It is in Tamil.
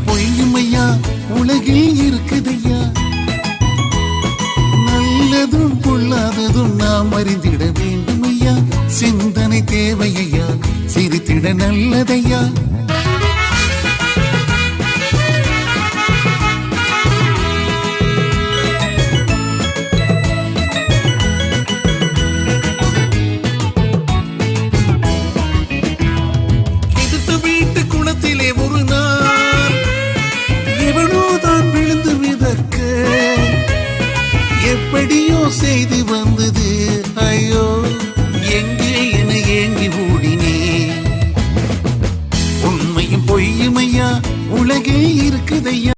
பொய்யும் ஐயா உலகில் இருக்குதையா. நல்லதும் பொல்லாததும் நாம் அறிந்திட வேண்டும் ஐயா. சிந்தனை தேவையா சிரித்திட நல்லதையா. எப்படியோ செய்து வந்தது ஐயோ எங்கே என ஏங்கி ஓடினே. உண்மையும் பொய்யும் ஐயா உலகில் இருக்குதையா.